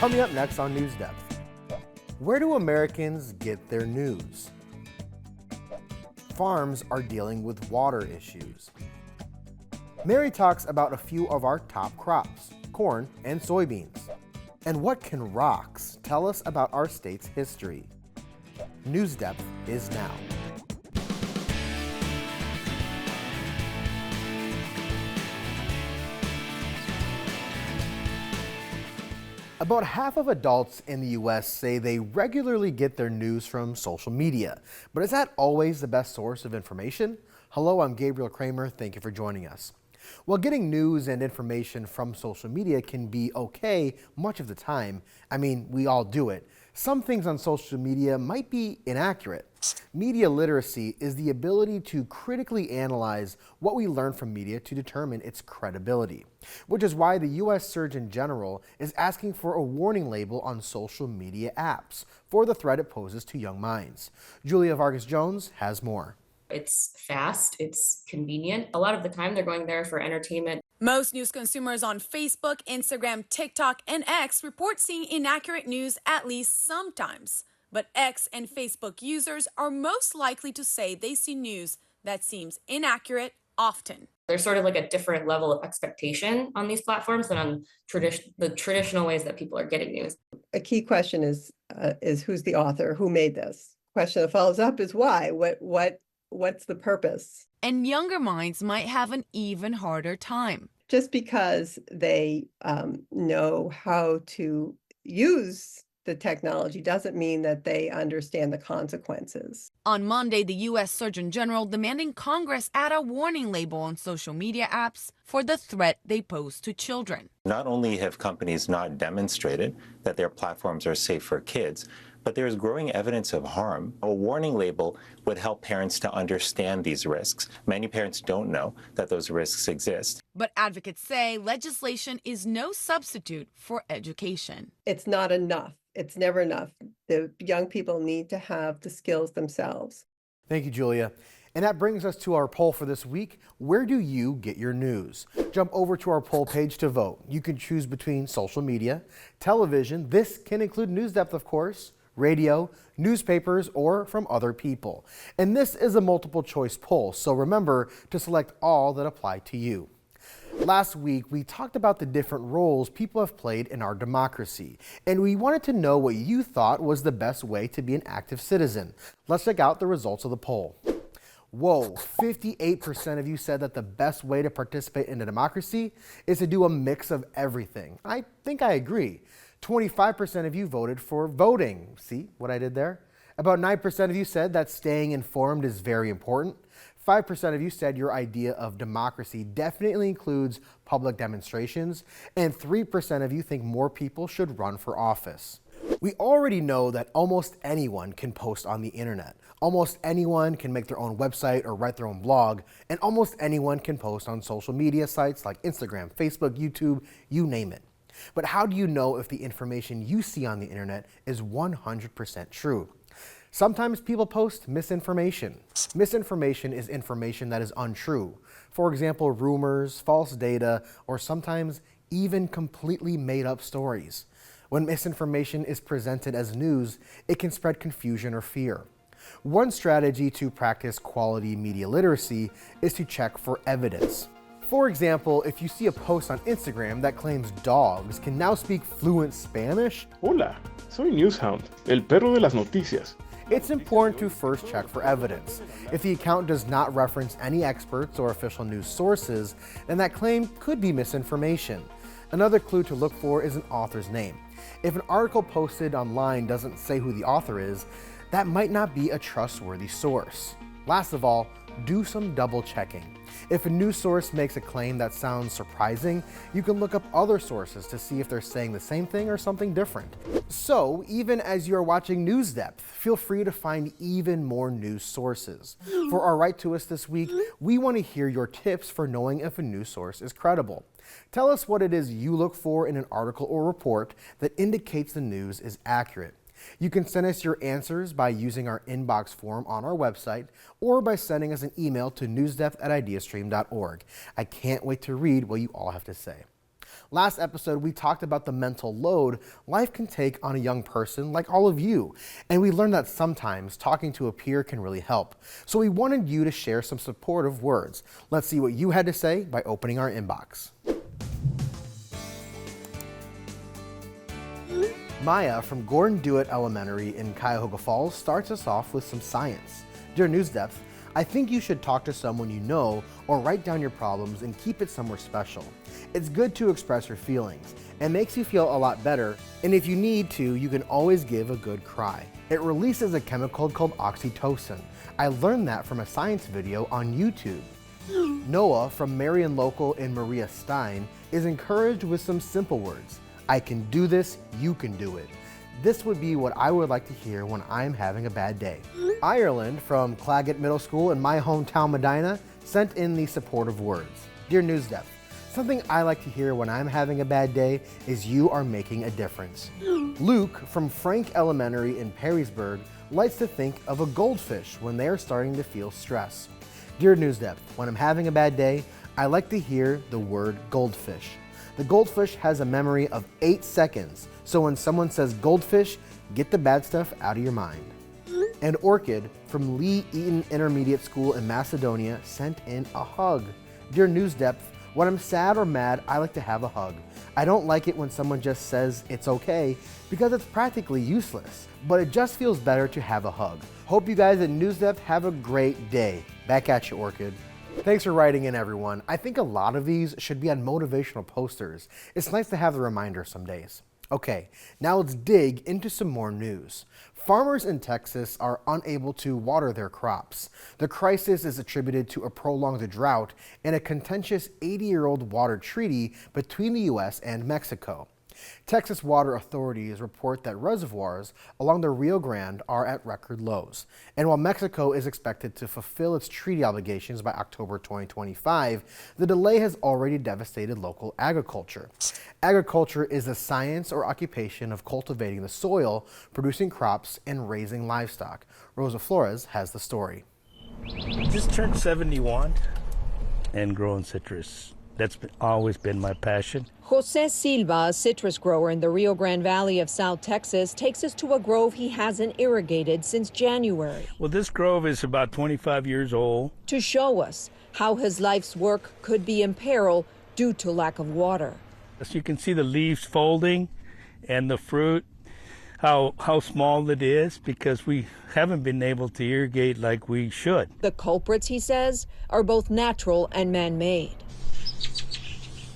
Coming up next on NewsDepth, where do Americans get their news? Farms are dealing with water issues. Mary talks about a few of our top crops, corn and soybeans. And what can rocks tell us about our state's history? NewsDepth is now. About half of adults in the U.S. say they regularly get their news from social media. But is that always the best source of information? Hello, I'm Gabriel Kramer. Thank you for joining us. Well, getting news and information from social media can be okay much of the time. I mean, we all do it. Some things on social media might be inaccurate. Media literacy is the ability to critically analyze what we learn from media to determine its credibility, which is why the U.S. Surgeon General is asking for a warning label on social media apps for the threat it poses to young minds. Julia Vargas-Jones has more. It's fast, it's convenient. A lot of the time they're going there for entertainment. Most news consumers on Facebook, Instagram, TikTok, and X report seeing inaccurate news at least sometimes. But X and Facebook users are most likely to say they see news that seems inaccurate often. There's sort of like a different level of expectation on these platforms than on the traditional ways that people are getting news. A key question is who's the author? Who made this? Question that follows up is why? What's the purpose? And younger minds might have an even harder time. Just because they know how to use the technology doesn't mean that they understand the consequences. On Monday, the U.S. Surgeon General demanding Congress add a warning label on social media apps for the threat they pose to children. Not only have companies not demonstrated that their platforms are safe for kids, but there is growing evidence of harm. A warning label would help parents to understand these risks. Many parents don't know that those risks exist. But advocates say legislation is no substitute for education. It's not enough. It's never enough. The young people need to have the skills themselves. Thank you, Julia. And that brings us to our poll for this week. Where do you get your news? Jump over to our poll page to vote. You can choose between social media, television, this can include NewsDepth, of course, radio, newspapers, or from other people. And this is a multiple choice poll, so remember to select all that apply to you. Last week, we talked about the different roles people have played in our democracy, and we wanted to know what you thought was the best way to be an active citizen. Let's check out the results of the poll. Whoa, 58% of you said that the best way to participate in a democracy is to do a mix of everything. I think I agree. 25% of you voted for voting. See what I did there? About 9% of you said that staying informed is very important. 5% of you said your idea of democracy definitely includes public demonstrations. And 3% of you think more people should run for office. We already know that almost anyone can post on the internet. Almost anyone can make their own website or write their own blog. And almost anyone can post on social media sites like Instagram, Facebook, YouTube, you name it. But how do you know if the information you see on the internet is 100% true? Sometimes people post misinformation. Misinformation is information that is untrue. For example, rumors, false data, or sometimes even completely made up stories. When misinformation is presented as news, it can spread confusion or fear. One strategy to practice quality media literacy is to check for evidence. For example, if you see a post on Instagram that claims dogs can now speak fluent Spanish, Hola, soy Newshound, el perro de las noticias. It's important to first check for evidence. If the account does not reference any experts or official news sources, then that claim could be misinformation. Another clue to look for is an author's name. If an article posted online doesn't say who the author is, that might not be a trustworthy source. Last of all, do some double checking. If a news source makes a claim that sounds surprising, you can look up other sources to see if they're saying the same thing or something different. So, even as you're watching NewsDepth, feel free to find even more news sources. For our Right to Us this week, we want to hear your tips for knowing if a news source is credible. Tell us what it is you look for in an article or report that indicates the news is accurate. You can send us your answers by using our inbox form on our website or by sending us an email to newsdepth@ideastream.org. I can't wait to read what you all have to say. Last episode, we talked about the mental load life can take on a young person like all of you, and we learned that sometimes talking to a peer can really help. So we wanted you to share some supportive words. Let's see what you had to say by opening our inbox. Maya from Gordon Dewitt Elementary in Cuyahoga Falls starts us off with some science. Dear NewsDepth, I think you should talk to someone you know or write down your problems and keep it somewhere special. It's good to express your feelings. It makes you feel a lot better, and if you need to, you can always give a good cry. It releases a chemical called oxytocin. I learned that from a science video on YouTube. Noah from Marion Local in Maria Stein is encouraged with some simple words. I can do this, you can do it. This would be what I would like to hear when I'm having a bad day. Ireland from Claggett Middle School in my hometown Medina sent in these supportive words. Dear NewsDepth, something I like to hear when I'm having a bad day is you are making a difference. Luke from Frank Elementary in Perrysburg likes to think of a goldfish when they are starting to feel stress. Dear NewsDepth, when I'm having a bad day, I like to hear the word goldfish. The goldfish has a memory of 8 seconds, so when someone says goldfish, get the bad stuff out of your mind. And Orchid from Lee Eaton Intermediate School in Macedonia sent in a hug. Dear NewsDepth, when I'm sad or mad, I like to have a hug. I don't like it when someone just says it's okay because it's practically useless, but it just feels better to have a hug. Hope you guys at NewsDepth have a great day. Back at you, Orchid. Thanks for writing in, everyone. I think a lot of these should be on motivational posters. It's nice to have the reminder some days. Okay, now let's dig into some more news. Farmers in Texas are unable to water their crops. The crisis is attributed to a prolonged drought and a contentious 80-year-old water treaty between the U.S. and Mexico. Texas water authorities report that reservoirs along the Rio Grande are at record lows. And while Mexico is expected to fulfill its treaty obligations by October 2025, the delay has already devastated local agriculture. Agriculture is the science or occupation of cultivating the soil, producing crops, and raising livestock. Rosa Flores has the story. Just turned 71 and growing citrus. That's always been my passion. Jose Silva, a citrus grower in the Rio Grande Valley of South Texas, takes us to a grove he hasn't irrigated since January. Well, this grove is about 25 years old. To show us how his life's work could be in peril due to lack of water. As you can see the leaves folding and the fruit, how small it is because we haven't been able to irrigate like we should. The culprits, he says, are both natural and man-made.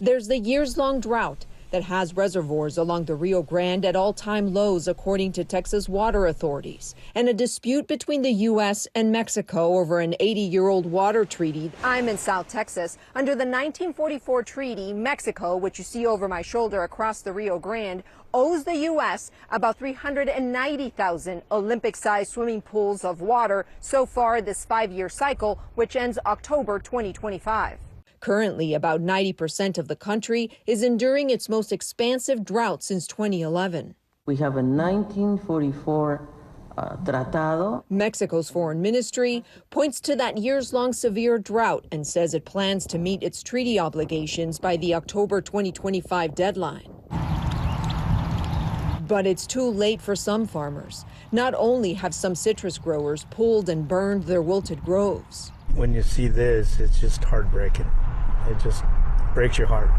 There's the years-long drought that has reservoirs along the Rio Grande at all-time lows, according to Texas water authorities, and a dispute between the U.S. and Mexico over an 80-year-old water treaty. I'm in South Texas. Under the 1944 treaty, Mexico, which you see over my shoulder across the Rio Grande, owes the U.S. about 390,000 Olympic-sized swimming pools of water so far this 5-year cycle, which ends October 2025. Currently, about 90% of the country is enduring its most expansive drought since 2011. We have a 1944 tratado. Mexico's foreign ministry points to that years-long severe drought and says it plans to meet its treaty obligations by the October 2025 deadline. But it's too late for some farmers. Not only have some citrus growers pulled and burned their wilted groves. When you see this, it's just heartbreaking. It just breaks your heart.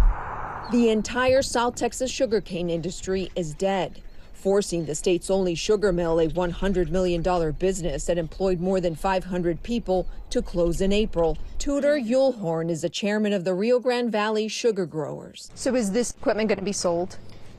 The entire South Texas sugarcane industry is dead, forcing the state's only sugar mill, a $100 million business that employed more than 500 people, to close in April. Tudor Yulhorn is the chairman of the Rio Grande Valley Sugar Growers. So is this equipment going to be sold?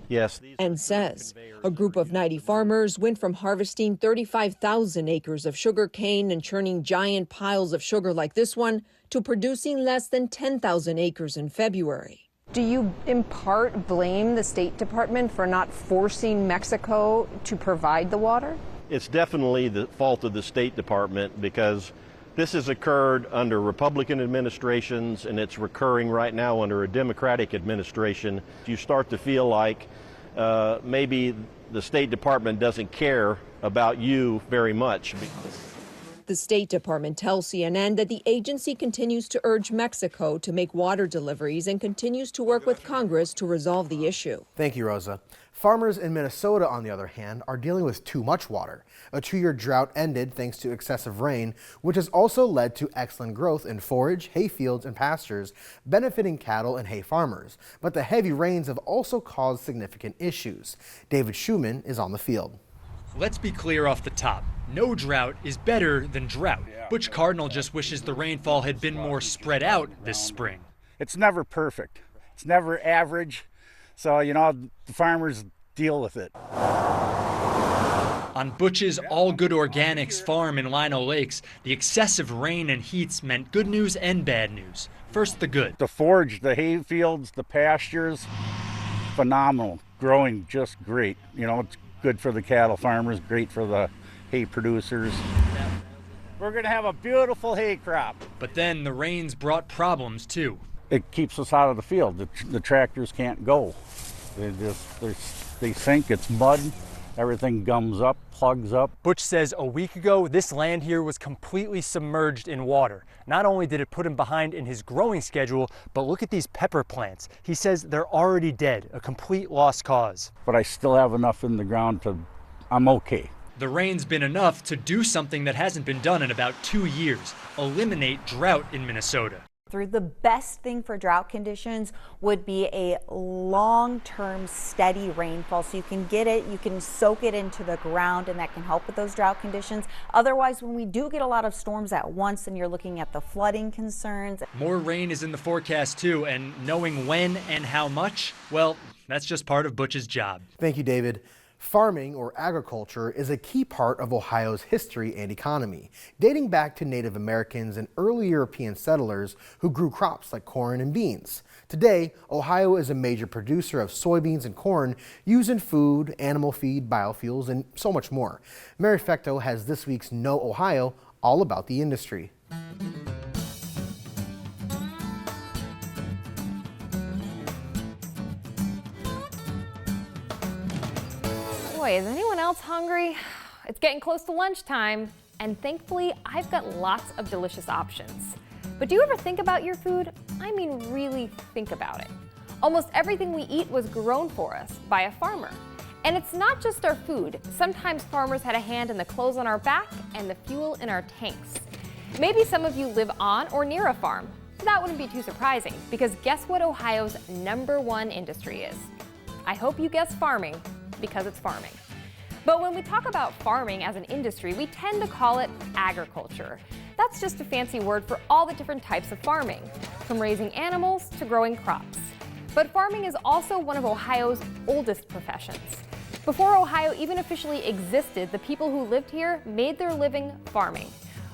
Yes. And says a group of 90 farmers went from harvesting 35,000 acres of sugar cane and churning giant piles of sugar like this one to producing less than 10,000 acres in February. Do you in part blame the State Department for not forcing Mexico to provide the water? It's definitely the fault of the State Department because this has occurred under Republican administrations and it's recurring right now under a Democratic administration. You start to feel like maybe the State Department doesn't care about you very much. The State Department tells CNN that the agency continues to urge Mexico to make water deliveries and continues to work with Congress to resolve the issue. Thank you, Rosa. Farmers in Minnesota, on the other hand, are dealing with too much water. A 2-year drought ended thanks to excessive rain, which has also led to excellent growth in forage, hay fields, and pastures, benefiting cattle and hay farmers. But the heavy rains have also caused significant issues. David Schumann is on the field. Let's be clear off the top. No drought is better than drought. Butch Cardinal just wishes the rainfall had been more spread out this spring. It's never perfect. It's never average. So, the farmers deal with it. On Butch's All Good Organics farm in Lino Lakes, the excessive rain and heats meant good news and bad news. First, the good. The forage, the hay fields, the pastures, phenomenal. Growing just great. It's good for the cattle farmers, great for the hay producers. We're going to have a beautiful hay crop. But then the rains brought problems too. It keeps us out of the field. The tractors can't go. They sink, it's mud, everything gums up, plugs up. Butch says a week ago, this land here was completely submerged in water. Not only did it put him behind in his growing schedule, but look at these pepper plants. He says they're already dead, a complete lost cause. But I still have enough in the ground I'm okay. The rain's been enough to do something that hasn't been done in about 2 years, eliminate drought in Minnesota. The best thing for drought conditions would be a long-term steady rainfall, so you can get it, you can soak it into the ground, and that can help with those drought conditions. Otherwise, when we do get a lot of storms at once, and you're looking at the flooding concerns. More rain is in the forecast too, and knowing when and how much, well, that's just part of Butch's job. Thank you, David. Farming, or agriculture, is a key part of Ohio's history and economy, dating back to Native Americans and early European settlers who grew crops like corn and beans. Today, Ohio is a major producer of soybeans and corn used in food, animal feed, biofuels, and so much more. Mary Fecto has this week's Know Ohio, all about the industry. Boy, is anyone else hungry? It's getting close to lunchtime, and thankfully, I've got lots of delicious options. But do you ever think about your food? I mean, really think about it. Almost everything we eat was grown for us by a farmer. And it's not just our food. Sometimes farmers had a hand in the clothes on our back and the fuel in our tanks. Maybe some of you live on or near a farm. That wouldn't be too surprising, because guess what Ohio's #1 industry is? I hope you guessed farming, because it's farming. But when we talk about farming as an industry, we tend to call it agriculture. That's just a fancy word for all the different types of farming, from raising animals to growing crops. But farming is also one of Ohio's oldest professions. Before Ohio even officially existed, the people who lived here made their living farming.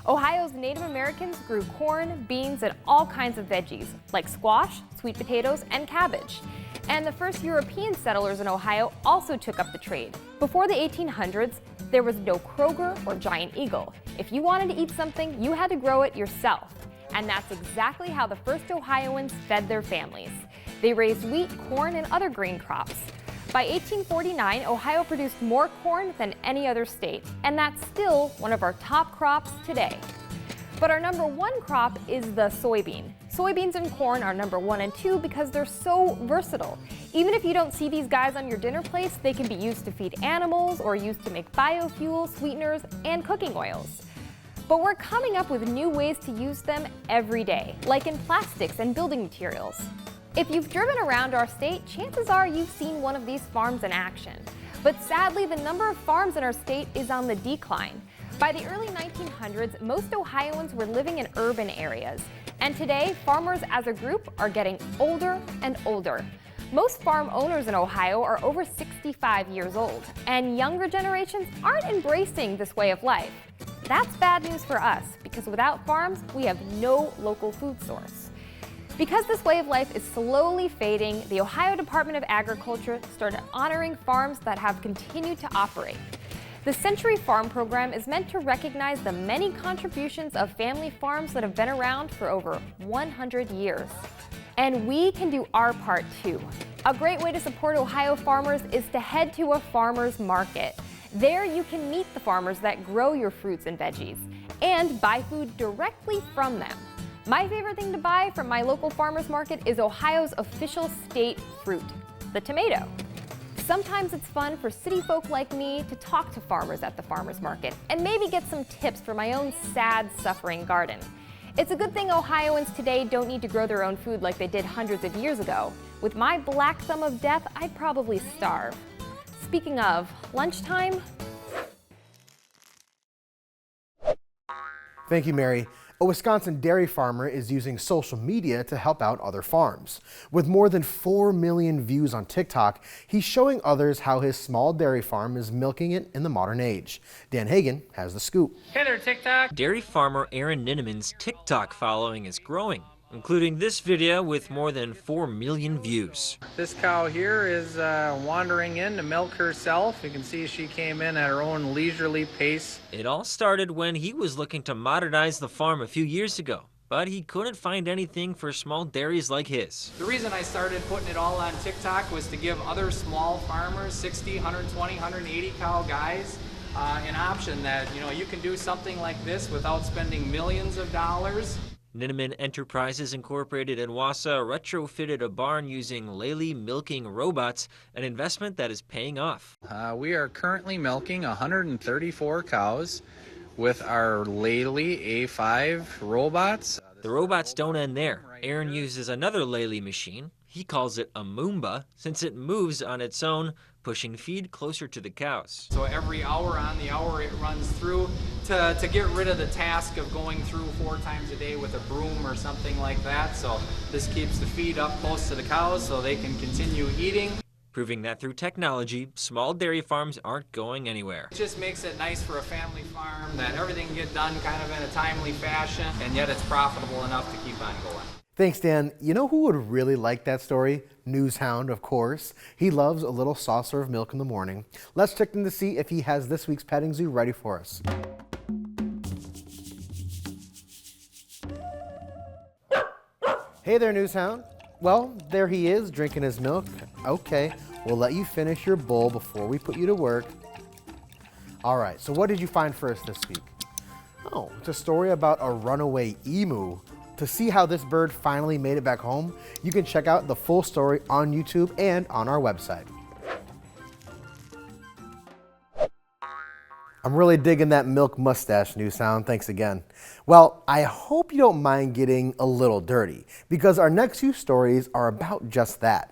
Ohio's Native Americans grew corn, beans, and all kinds of veggies, like squash, sweet potatoes, and cabbage. And the first European settlers in Ohio also took up the trade. Before the 1800s, there was no Kroger or Giant Eagle. If you wanted to eat something, you had to grow it yourself. And that's exactly how the first Ohioans fed their families. They raised wheat, corn, and other grain crops. By 1849, Ohio produced more corn than any other state, and that's still one of our top crops today. But our #1 crop is the soybean. Soybeans and corn are #1 and 2 because they're so versatile. Even if you don't see these guys on your dinner plates, they can be used to feed animals or used to make biofuels, sweeteners, and cooking oils. But we're coming up with new ways to use them every day, like in plastics and building materials. If you've driven around our state, chances are you've seen one of these farms in action. But sadly, the number of farms in our state is on the decline. By the early 1900s, most Ohioans were living in urban areas. And today, farmers as a group are getting older and older. Most farm owners in Ohio are over 65 years old, and younger generations aren't embracing this way of life. That's bad news for us, because without farms, we have no local food source. Because this way of life is slowly fading, the Ohio Department of Agriculture started honoring farms that have continued to operate. The Century Farm Program is meant to recognize the many contributions of family farms that have been around for over 100 years. And we can do our part too. A great way to support Ohio farmers is to head to a farmer's market. There you can meet the farmers that grow your fruits and veggies. and buy food directly from them. My favorite thing to buy from my local farmers market is Ohio's official state fruit, the tomato. Sometimes it's fun for city folk like me to talk to farmers at the farmers market and maybe get some tips for my own sad, suffering garden. It's a good thing Ohioans today don't need to grow their own food like they did hundreds of years ago. With my black thumb of death, I'd probably starve. Speaking of lunchtime. Thank you, Mary. A Wisconsin dairy farmer is using social media to help out other farms. With more than 4 million views on TikTok, he's showing others how his small dairy farm is milking it in the modern age. Dan Hagan has the scoop. Hey there, TikTok! Dairy farmer Aaron Ninnemann's TikTok following is growing, including this video with more than 4 million views. This cow here is wandering in to milk herself. You can see she came in at her own leisurely pace. It all started when he was looking to modernize the farm a few years ago, but he couldn't find anything for small dairies like his. The reason I started putting it all on TikTok was to give other small farmers, 60, 120, 180 cow guys, an option that, you can do something like this without spending millions of dollars. Ninnemann Enterprises Incorporated in Wausau retrofitted a barn using Lely milking robots, an investment that is paying off. We are currently milking 134 cows with our Lely A5 robots. The robots don't end there. Aaron uses another Lely machine. He calls it a Moomba, since it moves on its own, pushing feed closer to the cows. So every hour on the hour it runs through to get rid of the task of going through 4 times a day with a broom or something like that. So this keeps the feed up close to the cows so they can continue eating. Proving that through technology, small dairy farms aren't going anywhere. It just makes it nice for a family farm that everything can get done kind of in a timely fashion, and yet it's profitable enough to keep on going. Thanks, Dan. You know who would really like that story? Newshound, of course. He loves a little saucer of milk in the morning. Let's check in to see if he has this week's petting zoo ready for us. Hey there, Newshound. Well, there he is, drinking his milk. Okay, we'll let you finish your bowl before we put you to work. All right, so what did you find for us this week? Oh, it's a story about a runaway emu. To see how this bird finally made it back home, you can check out the full story on YouTube and on our website. I'm really digging that milk mustache, Newshound. Thanks again. Well, I hope you don't mind getting a little dirty, because our next few stories are about just that.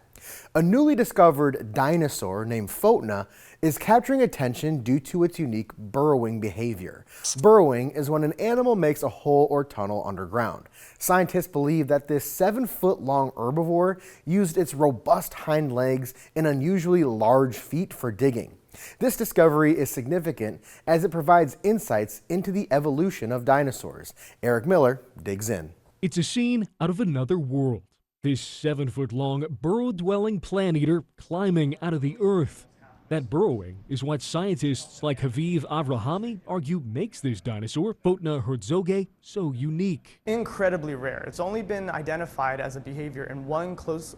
A newly discovered dinosaur named Photna is capturing attention due to its unique burrowing behavior. Burrowing is when an animal makes a hole or tunnel underground. Scientists believe that this 7-foot-long herbivore used its robust hind legs and unusually large feet for digging. This discovery is significant as it provides insights into the evolution of dinosaurs. Eric Miller digs in. It's a scene out of another world. This 7-foot-long burrow-dwelling plant-eater climbing out of the earth. That burrowing is what scientists like Haviv Avrahami argue makes this dinosaur, Photna herzoge, so unique. Incredibly rare. It's only been identified as a behavior in one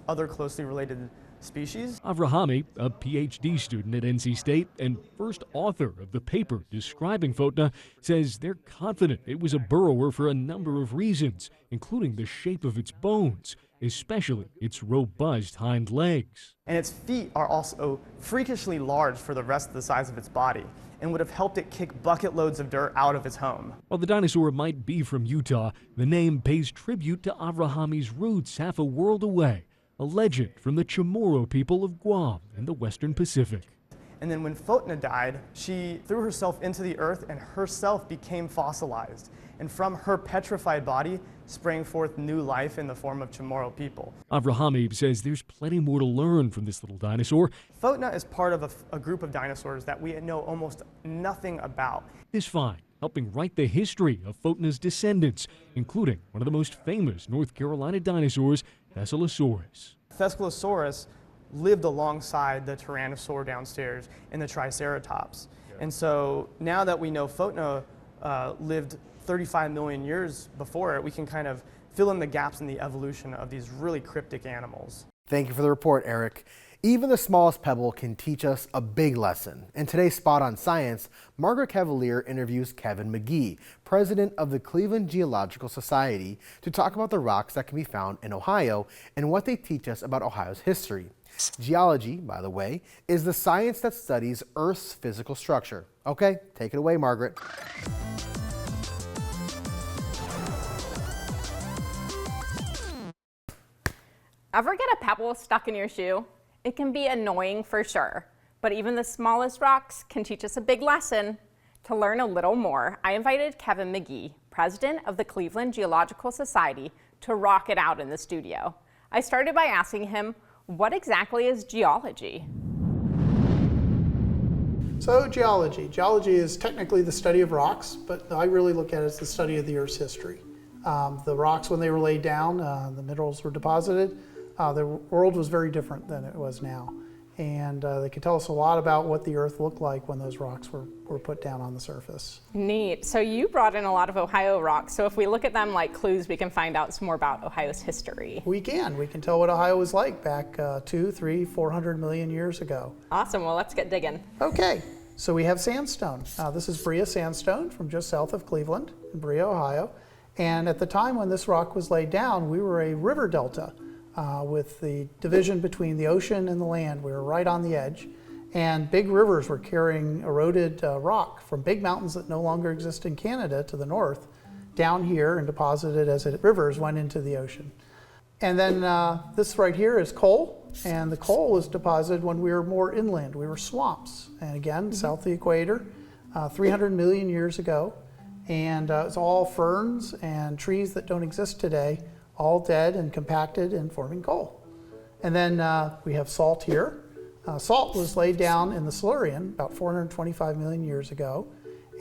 other closely related species. Avrahami, a PhD student at NC State and first author of the paper describing Photna, says they're confident it was a burrower for a number of reasons, including the shape of its bones, especially its robust hind legs. And its feet are also freakishly large for the rest of the size of its body and would have helped it kick bucket loads of dirt out of its home. While the dinosaur might be from Utah, the name pays tribute to Avrahami's roots half a world away, a legend from the Chamorro people of Guam in the Western Pacific. And then when Photna died, she threw herself into the earth and herself became fossilized. And from her petrified body sprang forth new life in the form of Chamorro people. Avrahami says there's plenty more to learn from this little dinosaur. Photna is part of a group of dinosaurs that we know almost nothing about. This find helping write the history of Photna's descendants, including one of the most famous North Carolina dinosaurs, Thescelosaurus. Thescelosaurus lived alongside the Tyrannosaur downstairs and the Triceratops. And so now that we know Photna lived 35 million years before it, we can kind of fill in the gaps in the evolution of these really cryptic animals. Thank you for the report, Eric. Even the smallest pebble can teach us a big lesson. In today's Spot on Science, Margaret Cavalier interviews Kevin McGee, president of the Cleveland Geological Society, to talk about the rocks that can be found in Ohio and what they teach us about Ohio's history. Geology, by the way, is the science that studies Earth's physical structure. Okay, take it away, Margaret. Ever get a pebble stuck in your shoe? It can be annoying for sure, but even the smallest rocks can teach us a big lesson. To learn a little more, I invited Kevin McGee, president of the Cleveland Geological Society, to rock it out in the studio. I started by asking him, what exactly is geology? So geology is technically the study of rocks, but I really look at it as the study of the Earth's history. The rocks, when they were laid down, the minerals were deposited, the world was very different than it was now. And they can tell us a lot about what the Earth looked like when those rocks were put down on the surface. Neat. So you brought in a lot of Ohio rocks. So if we look at them like clues, we can find out some more about Ohio's history. We can tell what Ohio was like back 200, 300, 400 million years ago. Awesome. Well, let's get digging. Okay. So we have sandstone. This is Brea sandstone from just south of Cleveland in Brea, Ohio. And at the time when this rock was laid down, we were a river delta. With the division between the ocean and the land, we were right on the edge. And big rivers were carrying eroded rock from big mountains that no longer exist in Canada to the north, down here and deposited as rivers went into the ocean. And then this right here is coal, and the coal was deposited when we were more inland. We were swamps, and again, south of the equator, 300 million years ago. And it's all ferns and trees that don't exist today, all dead and compacted and forming coal. And then we have salt here. Salt was laid down in the Silurian about 425 million years ago.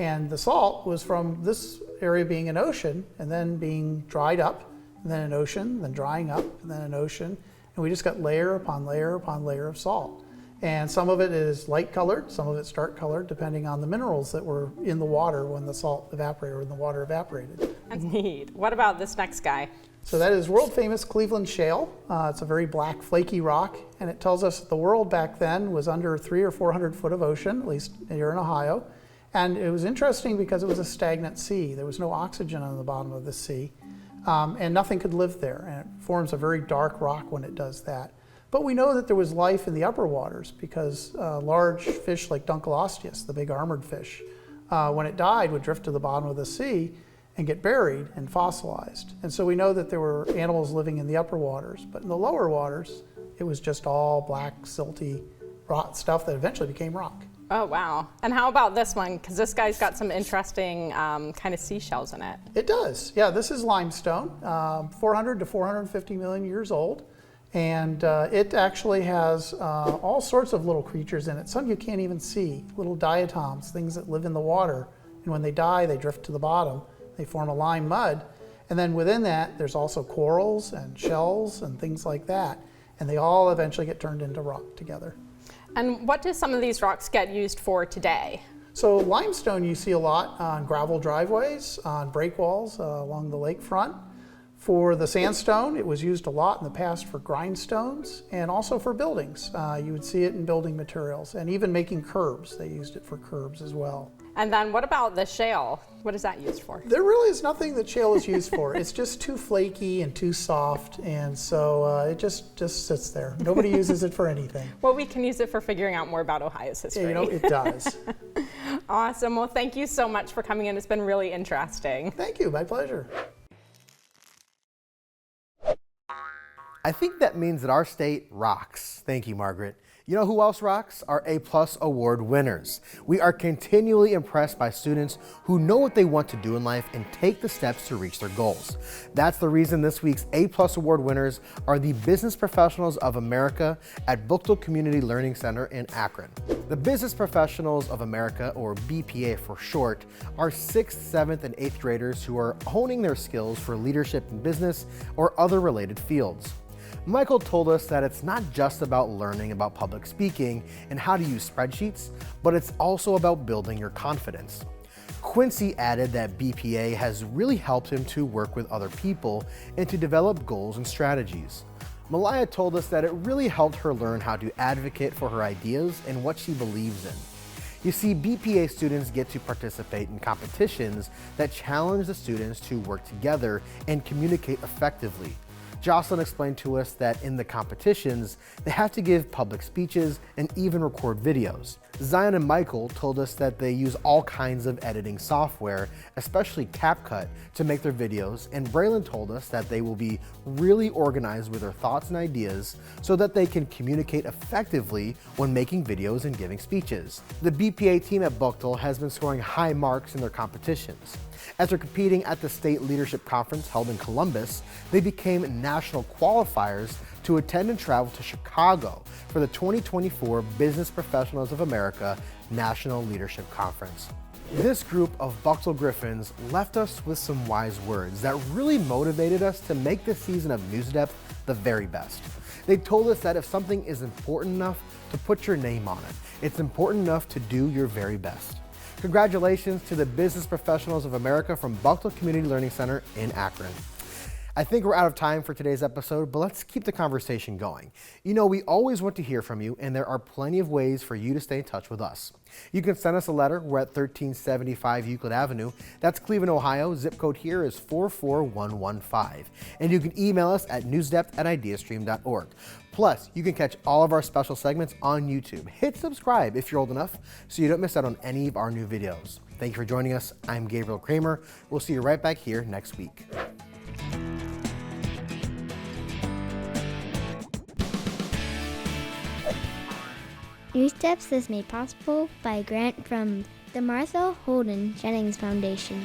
And the salt was from this area being an ocean and then being dried up, and then an ocean, then drying up, and then an ocean. And we just got layer upon layer upon layer of salt. And some of it is light colored, some of it's dark colored, depending on the minerals that were in the water when the salt evaporated or when the water evaporated. That's neat. What about this next guy? So that is world famous Cleveland shale. It's a very black flaky rock, and it tells us that the world back then was under 300 or 400 foot of ocean, at least here in Ohio. And it was interesting because it was a stagnant sea. There was no oxygen on the bottom of the sea, and nothing could live there. And it forms a very dark rock when it does that. But we know that there was life in the upper waters because large fish like Dunkleosteus, the big armored fish, when it died would drift to the bottom of the sea and get buried and fossilized. And so we know that there were animals living in the upper waters, but in the lower waters, it was just all black, silty rock stuff that eventually became rock. Oh, wow. And how about this one? Because this guy's got some interesting kind of seashells in it. It does. Yeah, this is limestone, 400 to 450 million years old. And it actually has all sorts of little creatures in it. Some you can't even see, little diatoms, things that live in the water. And when they die, they drift to the bottom. They form a lime mud. And then within that, there's also corals and shells and things like that. And they all eventually get turned into rock together. And what do some of these rocks get used for today? So limestone you see a lot on gravel driveways, on breakwalls along the lakefront. For the sandstone, it was used a lot in the past for grindstones and also for buildings. You would see it in building materials and even making curbs. They used it for curbs as well. And then what about the shale? What is that used for? There really is nothing that shale is used for. It's just too flaky and too soft, and so it just sits there. Nobody uses it for anything. Well, we can use it for figuring out more about Ohio's history. Yeah, you know, it does. Awesome. Well, thank you so much for coming in. It's been really interesting. Thank you. My pleasure. I think that means that our state rocks. Thank you, Margaret. You know who else rocks? Our A+ award winners. We are continually impressed by students who know what they want to do in life and take the steps to reach their goals. That's the reason this week's A+ award winners are the Business Professionals of America at Bookville Community Learning Center in Akron. The Business Professionals of America, or BPA for short, are 6th, 7th, and 8th graders who are honing their skills for leadership in business or other related fields. Michael told us that it's not just about learning about public speaking and how to use spreadsheets, but it's also about building your confidence. Quincy added that BPA has really helped him to work with other people and to develop goals and strategies. Malaya told us that it really helped her learn how to advocate for her ideas and what she believes in. You see, BPA students get to participate in competitions that challenge the students to work together and communicate effectively. Jocelyn explained to us that in the competitions, they have to give public speeches and even record videos. Zion and Michael told us that they use all kinds of editing software, especially CapCut, to make their videos, and Braylon told us that they will be really organized with their thoughts and ideas so that they can communicate effectively when making videos and giving speeches. The BPA team at Bucktle has been scoring high marks in their competitions. After competing at the State Leadership Conference held in Columbus, they became national qualifiers to attend and travel to Chicago for the 2024 Business Professionals of America National Leadership Conference. This group of Bucktle Griffins left us with some wise words that really motivated us to make this season of NewsDepth the very best. They told us that if something is important enough to put your name on it, it's important enough to do your very best. Congratulations to the Business Professionals of America from Bucktle Community Learning Center in Akron. I think we're out of time for today's episode, but let's keep the conversation going. You know, we always want to hear from you, and there are plenty of ways for you to stay in touch with us. You can send us a letter. We're at 1375 Euclid Avenue. That's Cleveland, Ohio. Zip code here is 44115. And you can email us at newsdepth@ideastream.org. Plus, you can catch all of our special segments on YouTube. Hit subscribe if you're old enough so you don't miss out on any of our new videos. Thank you for joining us. I'm Gabriel Kramer. We'll see you right back here next week. NewsDepth is made possible by a grant from the Martha Holden Jennings Foundation.